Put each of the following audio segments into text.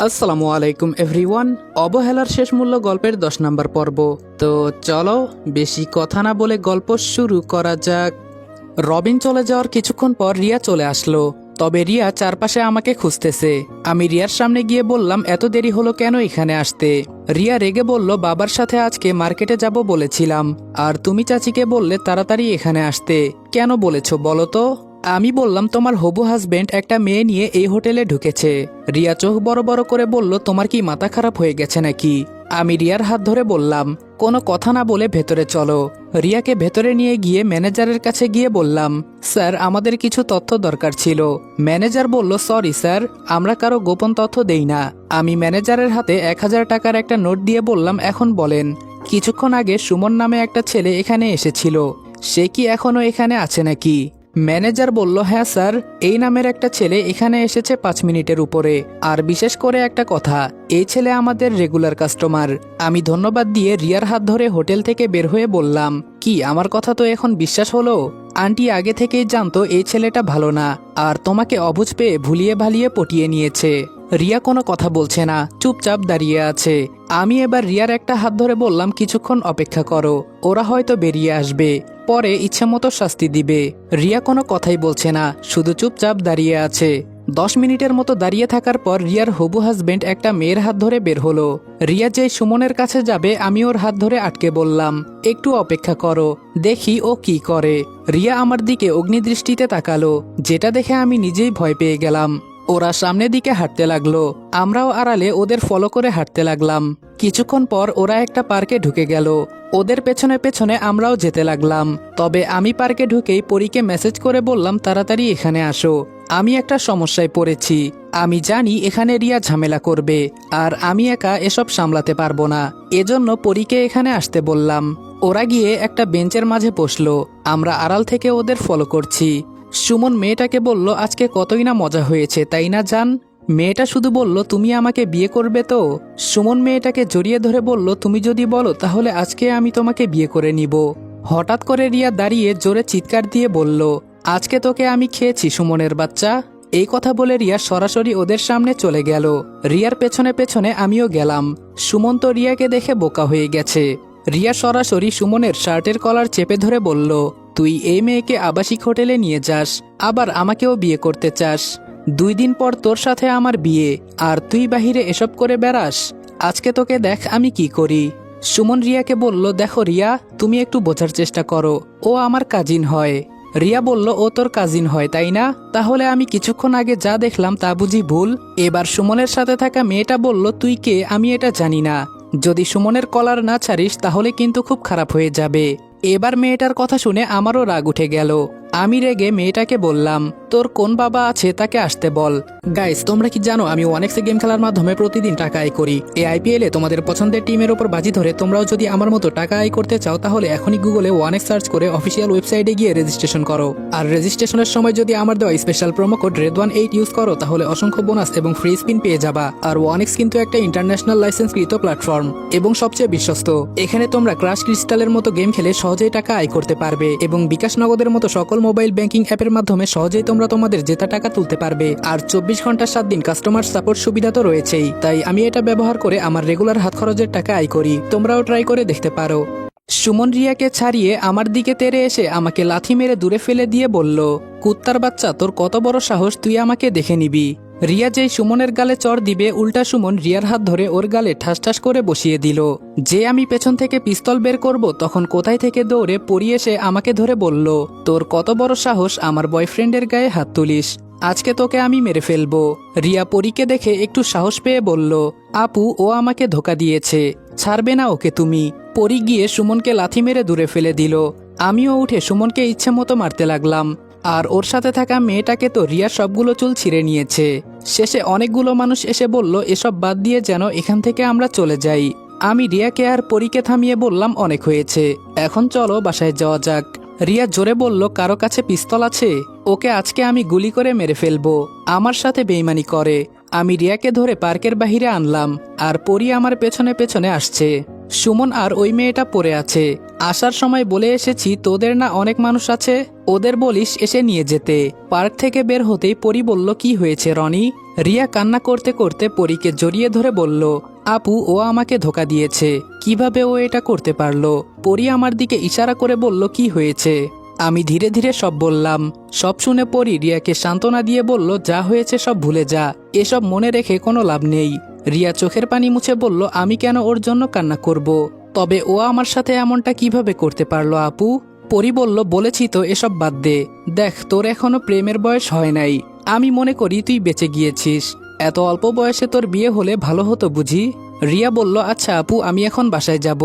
আসসালামু আলাইকুম এভরিওয়ান। অবহেলার শেষ মূল্য গল্পের 10 নম্বর পর্ব। তো চলো বেশি কথা না বলে গল্প শুরু করা যাক। রবিন চলে যাওয়ার কিছুক্ষণ পর রিয়া চলে আসলো। তবে রিয়া চারপাশে আমাকে খুঁজতেছে। আমি রিয়ার সামনে গিয়ে বললাম, এত দেরি হলো কেন এখানে আসতে? রিয়া রেগে বলল, বাবার সাথে আজকে মার্কেটে যাব বলেছিলাম, আর তুমি চাচিকে বললে তাড়াতাড়ি এখানে আসতে। কেন বলেছো বলো তো? আমি বললাম, তোমার হবু হাজবেন্ড একটা মেয়ে নিয়ে এই হোটেলে ঢুকেছে। রিয়া চোখ বড় বড় করে বলল, তোমার কি মাথা খারাপ হয়ে গেছে নাকি? আমি রিয়ার হাত ধরে বললাম, কোনো কথা না বলে ভেতরে চলো। রিয়াকে ভেতরে নিয়ে গিয়ে ম্যানেজারের কাছে গিয়ে বললাম, স্যার আমাদের কিছু তথ্য দরকার ছিল। ম্যানেজার বলল, সরি স্যার, আমরা কারো গোপন তথ্য দেই না। আমি ম্যানেজারের হাতে 1000 টাকার একটা নোট দিয়ে বললাম, এখন বলেন, কিছুক্ষণ আগে সুমন নামে একটা ছেলে এখানে এসেছিল, সে কি এখনো এখানে আছে নাকি? ম্যানেজার বলল, হ্যাঁ স্যার, এই নামের একটা ছেলে এখানে এসেছে 5 মিনিটের উপরে। আর বিশেষ করে একটা কথা, এই ছেলে আমাদের রেগুলার কাস্টমার। আমি ধন্যবাদ দিয়ে রিয়ার হাত ধরে হোটেল থেকে বের হয়ে বললাম, কি আমার কথা তো এখন বিশ্বাস হলো? আন্টি আগে থেকেই জানতো এই ছেলেটা ভালো না, আর তোমাকে অবুঝ পেয়ে ভুলিয়ে ভালিয়ে পটিয়ে নিয়েছে। রিয়া কোনো কথা বলছে না, চুপচাপ দাঁড়িয়ে আছে। আমি এবার রিয়ার একটা হাত ধরে বললাম, কিছুক্ষণ অপেক্ষা করো, ওরা হয়তো বেরিয়ে আসবে, পরে ইচ্ছেমতো শাস্তি দিবে। রিয়া কোনো কথাই বলছে না, শুধু চুপচাপ দাঁড়িয়ে আছে। 10 মিনিটের মতো দাঁড়িয়ে থাকার পর রিয়ার হবু হাজবেন্ড একটা মেয়ের হাত ধরে বের হলো। রিয়া যেই সুমনের কাছে যাবে, আমি ওর হাত ধরে আটকে বললাম, একটু অপেক্ষা করো, দেখি ও কি করে। রিয়া আমার দিকে অগ্নিদৃষ্টিতে তাকালো, যেটা দেখে আমি নিজেই ভয় পেয়ে গেলাম। ওরা সামনের দিকে হাঁটতে লাগলো, আমরাও আড়ালে ওদের ফলো করে হাঁটতে লাগলাম। কিছুক্ষণ পর ওরা একটা পার্কে ঢুকে গেল। ওদের পেছনে পেছনে আমরাও যেতে লাগলাম। তবে আমি পার্কে ঢুকেই পরীকে মেসেজ করে বললাম, তাড়াতাড়ি এখানে আসো, আমি একটা সমস্যায় পড়েছি। আমি জানি এখানে রিয়া ঝামেলা করবে, আর আমি একা এসব সামলাতে পারবো না, এজন্য পরীকে এখানে আসতে বললাম। ওরা গিয়ে একটা বেঞ্চের মাঝে বসলো, আমরা আড়াল থেকে ওদের ফলো করছি। সুমন মেয়েটাকে বলল, আজকে কতই না মজা হয়েছে তাই না জান? মেয়েটা শুধু বলল, তুমি আমাকে বিয়ে করবে তো? সুমন মেয়েটাকে জড়িয়ে ধরে বলল, তুমি যদি বলো তাহলে আজকে আমি তোমাকে বিয়ে করে নিব। হঠাৎ করে রিয়া দাঁড়িয়ে জোরে চিৎকার দিয়ে বলল, আজকে তোকে আমি খেয়েছি সুমনের বাচ্চা। এই কথা বলে রিয়া সরাসরি ওদের সামনে চলে গেল। রিয়ার পেছনে পেছনে আমিও গেলাম। সুমন তো রিয়াকে দেখে বোকা হয়ে গেছে। রিয়া সরাসরি সুমনের শার্টের কলার চেপে ধরে বলল, তুই এই মেয়েকে আবাসিক হোটেলে নিয়ে যাস, আবার আমাকেও বিয়ে করতে চাস? 2 দিন পর তোর সাথে আমার বিয়ে, আর তুই বাহিরে এসব করে বেড়াস? আজকে তোকে দেখ আমি কি করি। সুমন রিয়াকে বলল, দেখো রিয়া, তুমি একটু বোঝার চেষ্টা করো, ও আমার কাজিন হয়। রিয়া বলল, ও তোর কাজিন হয় তাই না? তাহলে আমি কিছুক্ষণ আগে যা দেখলাম তা বুঝি ভুল? এবার সুমনের সাথে থাকা মেয়েটা বলল, তুই কে আমি এটা জানি না, যদি সুমনের কলার না ছাড়িস তাহলে কিন্তু খুব খারাপ হয়ে যাবে। এবার মেয়েটার কথা শুনে আমারও রাগ উঠে গেল। আমি রেগে মেয়েটাকে বললাম, তোর কোন বাবা আছে তাকে আসতে বল। গাইস, তোমরা কি জানো আমি ওয়ানেক্সে গেম খেলার মাধ্যমে প্রতিদিন টাকা আয় করি? এই আইপিএলে তোমাদের পছন্দের টিমের উপর বাজি ধরে তোমরাও যদি আমার মতো টাকা আয় করতে চাও, তাহলে এখনই গুগলে ওয়ানেক্স সার্চ করে অফিসিয়াল ওয়েবসাইটে গিয়ে রেজিস্ট্রেশন করো। আর রেজিস্ট্রেশনের সময় যদি আমার দেওয়া special promo code RED18 use করো, তাহলে অসংখ্য বোনাস এবং ফ্রি স্পিন পেয়ে যাবা। আর ওয়ানেক্স কিন্তু একটা ইন্টারন্যাশনাল লাইসেন্সকৃত প্ল্যাটফর্ম এবং সবচেয়ে বিশ্বস্ত। এখানে তোমরা ক্রাশ ক্রিস্টালের মতো গেম খেলে সহজেই টাকা আয় করতে পারবে, এবং বিকাশ নগদের মতো সকল মোবাইল ব্যাংকিং অ্যাপের মাধ্যমে সহজেই তোমরা তোমাদের জেতা টাকা তুলতে পারবে। আর 24 ঘন্টা 7 দিন কাস্টমার সাপোর্ট সুবিধা তো রয়েছেই। তাই আমি এটা ব্যবহার করে আমার রেগুলার হাত খরচের টাকা আয় করি, তোমরাও ট্রাই করে দেখতে পারো। সুমন রিয়াকে ছাড়িয়ে আমার দিকে তেড়ে এসে আমাকে লাথি মেরে দূরে ফেলে দিয়ে বলল, কুত্তার বাচ্চা, তোর কত বড় সাহস, তুই আমাকে দেখে নিবি? রিয়া যেই সুমনের গালে চড় দিবে, উল্টা সুমন রিয়ার হাত ধরে ওর গালে ঠাস ঠাস করে বসিয়ে দিল। যে আমি পেছন থেকে পিস্তল বের করব, তখন কোথায় থেকে দৌড়ে পড়ি এসে আমাকে ধরে বলল, তোর কত বড় সাহস আমার বয়ফ্রেন্ডের গায়ে হাত তুলিস, আজকে তোকে আমি মেরে ফেলবো। রিয়া পরীকে দেখে একটু সাহস পেয়ে বলল, আপু, ও আমাকে ধোকা দিয়েছে, ছাড়বে না ওকে তুমি। পরী গিয়ে সুমনকে লাথি মেরে দূরে ফেলে দিল। আমিও উঠে সুমনকে ইচ্ছে মতো মারতে লাগলাম। আর ওর সাথে থাকা মেয়েটাকে তো রিয়ার সবগুলো চুল ছিঁড়ে নিয়েছে। শেষে অনেকগুলো মানুষ এসে বলল, এসব বাদ দিয়ে যেন এখান থেকে আমরা চলে যাই। আমি রিয়াকে আর পরীকে থামিয়ে বললাম, অনেক হয়েছে, এখন চলো বাসায় যাওয়া যাক। রিয়া জোরে বলল, কারো কাছে পিস্তল আছে? ওকে আজকে আমি গুলি করে মেরে ফেলবো, আমার সাথে বেইমানি করে। আমি রিয়াকে ধরে পার্কের বাহিরে আনলাম, আর পরী আমার পেছনে পেছনে আসছে। সুমন আর ওই মেয়েটা পড়ে আছে। আসার সময় বলে এসেছি, তোদের না অনেক মানুষ আছে, ওদের বলিস এসে নিয়ে যেতে। পার্ক থেকে বের হতেই পরী বলল, কি হয়েছে রনি? রিয়া কান্না করতে করতে পরীকে জড়িয়ে ধরে বলল, আপু ও আমাকে ধোকা দিয়েছে, কিভাবে ও এটা করতে পারলো? পরী আমার দিকে ইশারা করে বলল, কি হয়েছে? আমি ধীরে ধীরে সব বললাম। সব শুনে পরী রিয়াকে সান্ত্বনা দিয়ে বলল, যা হয়েছে সব ভুলে যা, এসব মনে রেখে কোনো লাভ নেই। রিয়া চোখের পানি মুছে বলল, আমি কেন ওর জন্য কান্না করব? তবে ও আমার সাথে এমনটা কিভাবে করতে পারলো আপু? পরী বলল, বলেছি তো এসব বাদ দে। দেখ, তোর এখনো প্রেমের বয়স হয় নাই। আমি মনে করি তুই বেঁচে গিয়েছিস। এত অল্প বয়সে তোর বিয়ে হলে ভালো হতো বুঝি। রিয়া বলল, আচ্ছা আপু, আমি এখন বাসায় যাব।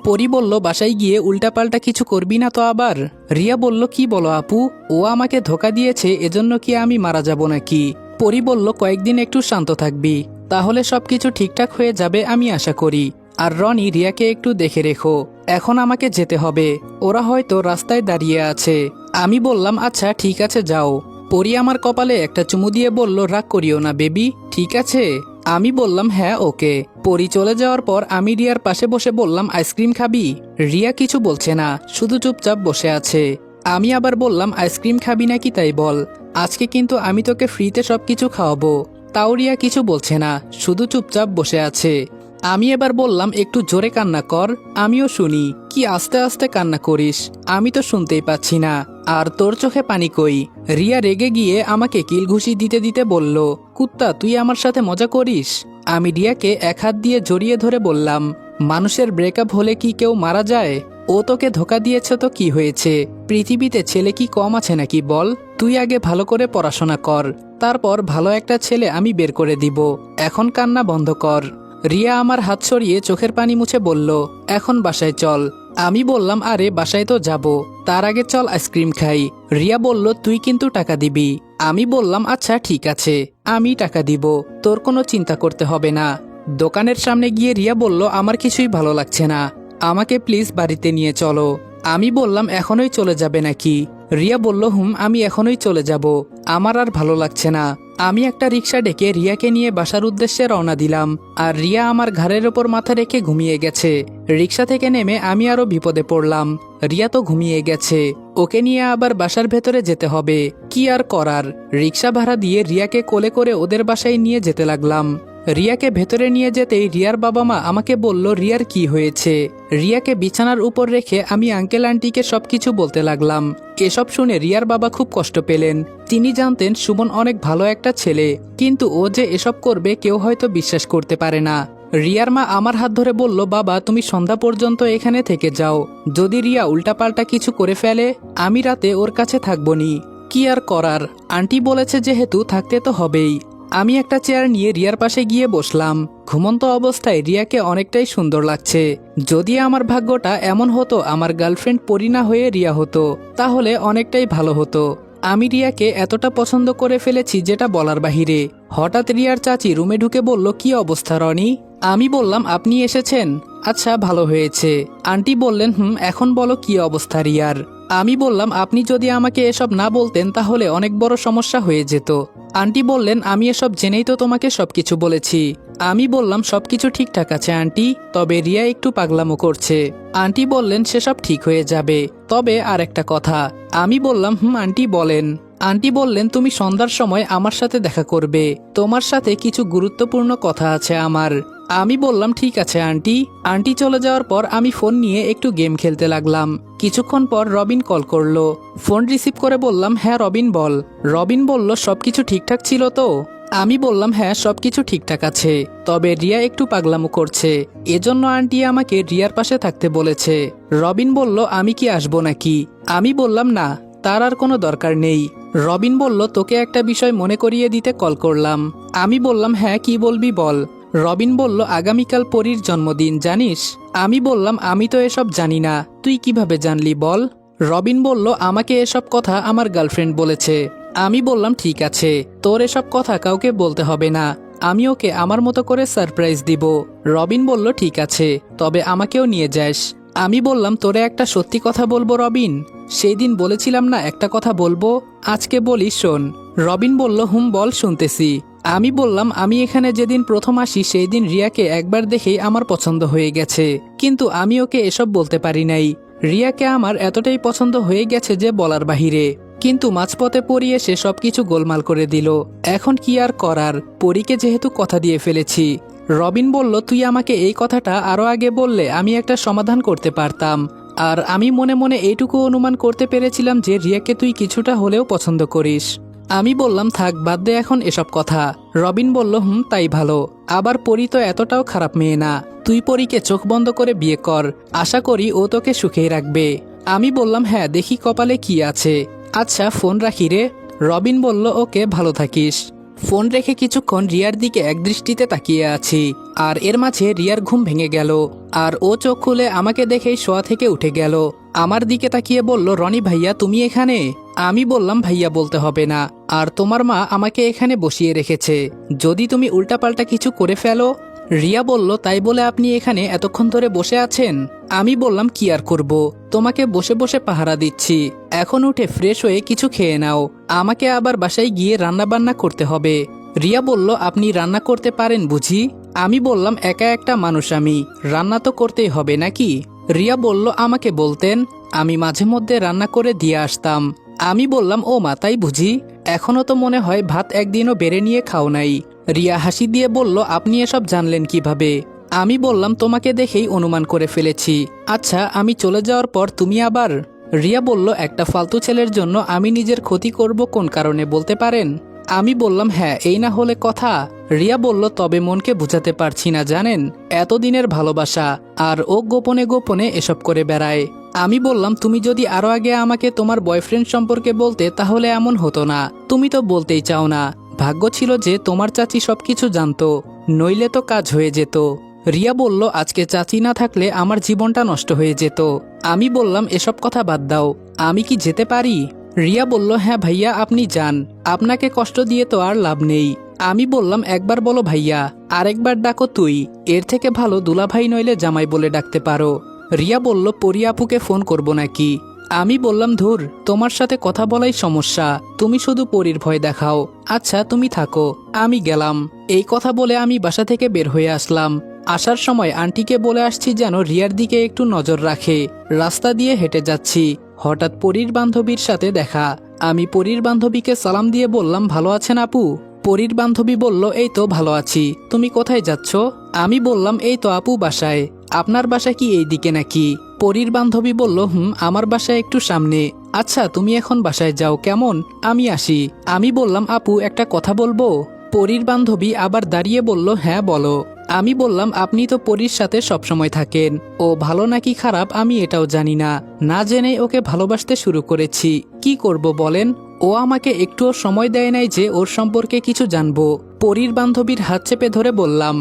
পরী বলল, বাসায় গিয়ে উল্টাপাল্টা কিছু করবি না তো আবার? রিয়া বলল, কি বলো আপু? ও আমাকে ধোকা দিয়েছে, এজন্য কি আমি মারা যাব নাকি? পরী বলল, কয়েকদিন একটু শান্ত থাকবি, তাহলে সবকিছু ঠিকঠাক হয়ে যাবে আমি আশা করি। আর রনি, রিয়াকে একটু দেখে রেখো, এখন আমাকে যেতে হবে, ওরা হয়তো রাস্তায় দাঁড়িয়ে আছে। আমি বললাম, আচ্ছা ঠিক আছে যাও। পরী আমার কপালে একটা চুমু দিয়ে বলল, রাগ করিও না বেবি, ঠিক আছে? আমি বললাম, হ্যাঁ ওকে। পরী চলে যাওয়ার পর আমি রিয়ার পাশে বসে বললাম, আইসক্রিম খাবি? রিয়া কিছু বলছে না, শুধু চুপচাপ বসে আছে। আমি আবার বললাম, আইসক্রিম খাবি নাকি তাই বল, আজকে কিন্তু আমি তোকে ফ্রিতে সবকিছু খাওয়াবো। তাও রিয়া কিছু বলছে না, শুধু চুপচাপ বসে আছে। আমি এবার বললাম, একটু জোরে কান্না কর, আমিও শুনি। কি আস্তে আস্তে কান্না করিস, আমি তো শুনতেই পাচ্ছি না। আর তোর চোখে পানি কই? রিয়া রেগে গিয়ে আমাকে কিল ঘুষি দিতে দিতে বলল, কুত্তা তুই আমার সাথে মজা করিস? আমি রিয়াকে এক হাত দিয়ে জড়িয়ে ধরে বললাম, মানুষের ব্রেকআপ হলে কি কেউ মারা যায়? ও তোকে ধোকা দিয়েছে তো কি হয়েছে? পৃথিবীতে ছেলে কি কম আছে নাকি বল? তুই আগে ভালো করে পড়াশোনা কর, তারপর ভালো একটা ছেলে আমি বের করে দিব। এখন কান্না বন্ধ কর। রিয়া আমার হাত সরিয়ে চোখের পানি মুছে বলল, এখন বাসায় চল। আমি বললাম, আরে বাসায় তো যাব, তার আগে চল আইসক্রিম খাই। রিয়া বলল, তুই কিন্তু টাকা দিবি। আমি বললাম, আচ্ছা ঠিক আছে, আমি টাকা দিব, তোর কোনো চিন্তা করতে হবে না। দোকানের সামনে গিয়ে রিয়া বলল, আমার কিছুই ভালো লাগছে না, আমাকে প্লিজ বাড়িতে নিয়ে চলো। আমি বললাম, এখনই চলে যাবে নাকি? রিয়া বলল, আমি এখনই চলে যাব, আমার আর ভালো লাগছে না। আমি একটা রিক্সা ডেকে রিয়াকে নিয়ে বাসার উদ্দেশ্যে রওনা দিলাম, আর রিয়া আমার ঘাড়ের ওপর মাথা রেখে ঘুমিয়ে গেছে। রিক্সা থেকে নেমে আমি আরো বিপদে পড়লাম, রিয়া তো ঘুমিয়ে গেছে, ওকে নিয়ে আবার বাসার ভেতরে যেতে হবে, কি আর করার। রিক্সা ভাড়া দিয়ে রিয়াকে কোলে করে ওদের বাসায় নিয়ে যেতে লাগলাম। রিয়াকে ভেতরে নিয়ে যেতেই রিয়ার বাবা মা আমাকে বলল, রিয়ার কি হয়েছে? রিয়াকে বিছানার উপর রেখে আমি আঙ্কেল আন্টিকে সবকিছু বলতে লাগলাম। এসব শুনে রিয়ার বাবা খুব কষ্ট পেলেন। তিনি জানতেন সুমন অনেক ভালো একটা ছেলে, কিন্তু ও যে এসব করবে কেউ হয়তো বিশ্বাস করতে পারে না। রিয়ার মা আমার হাত ধরে বলল, বাবা তুমি সন্ধ্যা পর্যন্ত এখানে থেকে যাও, যদি রিয়া উল্টাপাল্টা কিছু করে ফেলে আমি রাতে ওর কাছে থাকবনি। কি আর করার, আন্টি বলেছে যেহেতু থাকতে তো হবেই। আমি একটা চেয়ার নিয়ে রিয়ার পাশে গিয়ে বসলাম। ঘুমন্ত অবস্থায় রিয়াকে অনেকটাই সুন্দর লাগছে। যদি আমার ভাগ্যটা এমন হতো আমার গার্লফ্রেন্ড পরি না হয়ে রিয়া হতো, তাহলে অনেকটাই ভালো হতো। আমি রিয়াকে এতটা পছন্দ করে ফেলেছি যেটা বলার বাহিরে। হঠাৎ রিয়ার চাচি রুমে ঢুকে বলল, কি অবস্থা রনি? আমি বললাম, আপনি এসেছেন, আচ্ছা ভালো হয়েছে। আন্টি বললেন, এখন বলো কি অবস্থা রিয়ার? আমি বললাম, আপনি যদি আমাকে এসব না বলতেন তাহলে অনেক বড় সমস্যা হয়ে যেত। আন্টি বললেন, আমি এসব জেনেই তো তোমাকে সবকিছু বলেছি। আমি বললাম, সবকিছু ঠিকঠাক আছে আন্টি, তবে রিয়া একটু পাগলামো করছে। আন্টি বললেন, সেসব ঠিক হয়ে যাবে, তবে আর একটা কথা। আমি বললাম, আন্টি বলেন। আন্টি বললেন, তুমি সন্ধ্যার সময় আমার সাথে দেখা করবে, তোমার সাথে কিছু গুরুত্বপূর্ণ কথা আছে আমার। আমি বললাম, ঠিক আছে আন্টি। আন্টি চলে যাওয়ার পর আমি ফোন নিয়ে একটু গেম খেলতে লাগলাম। কিছুক্ষণ পর রবিন কল করলো। ফোন রিসিভ করে বললাম, হ্যাঁ রবিন বল। রবিন বলল, সবকিছু ঠিকঠাক ছিল তো? আমি বললাম, হ্যাঁ সবকিছু ঠিকঠাক আছে, তবে রিয়া একটু পাগলামো করছে, এজন্য আন্টি আমাকে রিয়ার পাশে থাকতে বলেছে। রবিন বলল, আমি কি আসবো নাকি? আমি বললাম, না, তার আর কোনো দরকার নেই। রবিন বলল, তোকে একটা বিষয় মনে করিয়ে দিতে কল করলাম। আমি বললাম, হ্যাঁ কি বলবি বল। রবিন বলল, আগামীকাল পরীর জন্মদিন জানিস? আমি বললাম, আমি তো এসব জানি না, তুই কিভাবে জানলি বল। রবিন বলল, আমাকে এসব কথা আমার গার্লফ্রেন্ড বলেছে। আমি বললাম, ঠিক আছে, তোর এসব কথা কাউকে বলতে হবে না, আমি ওকে আমার মতো করে সারপ্রাইজ দিব। রবিন বলল, ঠিক আছে, তবে আমাকেও নিয়ে যাস। আমি বললাম, তোরে একটা সত্যি কথা বলবো রবিন, সেই দিন বলেছিলাম না একটা কথা বলবো, আজকে বলি শোন। রবিন বলল, বল শুনতেছি। আমি বললাম, আমি এখানে যেদিন প্রথম আসি সেই দিন রিয়াকে একবার দেখেই আমার পছন্দ হয়ে গেছে, কিন্তু আমি ওকে এসব বলতে পারি নাই। রিয়াকে আমার এতটাই পছন্দ হয়ে গেছে যে বলার বাহিরে। কিন্তু মাঝপথে পরি এসে সবকিছু গোলমাল করে দিল। এখন কি আর করার, পরীকে যেহেতু কথা দিয়ে ফেলেছি। রবিন বলল, তুই আমাকে এই কথাটা আরো আগে বললে আমি একটা সমাধান করতে পারতাম। আর আমি মনে মনে এইটুকু অনুমান করতে পেরেছিলাম যে রিয়াকে তুই কিছুটা হলেও পছন্দ করিস। আমি বললাম, থাক বাদ দে এখন এসব কথা। রবিন বলল, তাই ভালো। আবার পরি তো এতটাও খারাপ মেয়ে না। তুই পরীকে চোখ বন্ধ করে বিয়ে কর, আশা করি ও তোকে সুখেই রাখবে। আমি বললাম, হ্যাঁ দেখি কপালে কি আছে। আচ্ছা ফোন রাখি রে। রবিন বলল, ওকে, ভালো থাকিস। ফোন রেখে কিছুক্ষণ রিয়ার দিকে একদৃষ্টিতে তাকিয়ে আছি। আর এর মাঝে রিয়ার ঘুম ভেঙে গেল। আর ও চোখ খুলে আমাকে দেখেই শোয়া থেকে উঠে গেল। আমার দিকে তাকিয়ে বলল, রনি ভাইয়া তুমি এখানে? আমি বললাম, ভাইয়া বলতে হবে না। আর তোমার মা আমাকে এখানে বসিয়ে রেখেছে, যদি তুমি উল্টাপাল্টা কিছু করে ফেলো। রিয়া বলল, তাই বলে আপনি এখানে এতক্ষণ ধরে বসে আছেন? আমি বললাম, কি আর করব, তোমাকে বসে বসে পাহারা দিচ্ছি। এখন উঠে ফ্রেশ হয়ে কিছু খেয়ে নাও, আমাকে আবার বাসায় গিয়ে রান্না বান্না করতে হবে। রিয়া বলল, আপনি রান্না করতে পারেন বুঝি? আমি বললাম, একা একটা মানুষ আমি, রান্না তো করতেই হবে নাকি? রিয়া বলল, আমাকে বলতেন, আমি মাঝে মধ্যে রান্না করে দিয়ে আসতাম। আমি বললাম, ও মা তাই বুঝি? এখনো তো মনে হয় ভাত একদিনও বেড়ে নিয়ে খাও নাই। রিয়া হাসি দিয়ে বলল, আপনি এসব জানলেন কিভাবে? আমি বললাম, তোমাকে দেখেই অনুমান করে ফেলেছি। আচ্ছা আমি চলে যাওয়ার পর তুমি আবার? রিয়া বলল, একটা ফালতু ছেলের জন্য আমি নিজের ক্ষতি করব কোন কারণে বলতে পারেন? আমি বললাম, হ্যাঁ এই না হলে কথা। রিয়া বলল, তবে মনকে বুঝাতে পারছি না জানেন, এতদিনের ভালোবাসা, আর ও গোপনে গোপনে এসব করে বেড়ায়। আমি বললাম, তুমি যদি আরো আগে আমাকে তোমার বয়ফ্রেন্ড সম্পর্কে বলতে তাহলে এমন হতো না। তুমি তো বলতেই চাও না। ভাগ্য ছিল যে তোমার চাচি সবকিছু জানতো, নইলে তো কাজ হয়ে যেত। রিয়া বলল, আজকে চাচি না থাকলে আমার জীবনটা নষ্ট হয়ে যেত। আমি বললাম, এসব কথা বাদ দাও, আমি কি যেতে পারি? রিয়া বলল, হ্যাঁ ভাইয়া আপনি যান, আপনাকে কষ্ট দিয়ে তো আর লাভ নেই। আমি বললাম, একবার বলো ভাইয়া, আরেকবার ডাকো তুই, এর থেকে ভালো দুলাভাই নইলে জামাই বলে ডাকতে পারো। রিয়া বলল, পরি আপুকে ফোন করব নাকি? আমি বললাম, ধুর, তোমার সাথে কথা বলাই সমস্যা, তুমি শুধু পরির ভয় দেখাও। আচ্ছা তুমি থাকো, আমি গেলাম। এই কথা বলে আমি বাসা থেকে বের হয়ে আসলাম। আসার সময় আন্টিকে বলে আসছি যেন রিয়ার দিকে একটু নজর রাখে। রাস্তা দিয়ে হেঁটে যাচ্ছি, হঠাৎ পরির বান্ধবীর সাথে দেখা। আমি পরির বান্ধবীকে সালাম দিয়ে বললাম, ভালো আছেন আপু? পরির বান্ধবী বলল, এই তো ভালো আছি, তুমি কোথায় যাচ্ছ? আমি বললাম, এই তো আপু বাসায়। আপনার বাসা কি এই দিকে নাকি? পরির বান্ধবী বলল, আমার বাসা একটু সামনে। আচ্ছা তুমি এখন বাসায় যাও কেমন, আমি আসি। আমি বললাম, আপু একটা কথা বলবো? পরির বান্ধবী আবার দাঁড়িয়ে বলল, হ্যাঁ বলো। আমি বললাম, আপনি তো পরির সাথে সবসময় থাকেন, ও ভালো নাকি খারাপ আমি এটাও জানি না, না জেনে ওকে ভালোবাসতে শুরু করেছি, কি করব বলেন? ও আমাকে একটুও সময় দেয় নাই যে ওর সম্পর্কে কিছু জানবো। পরির বান্ধবীর হাত চেপে ধরে বললাম,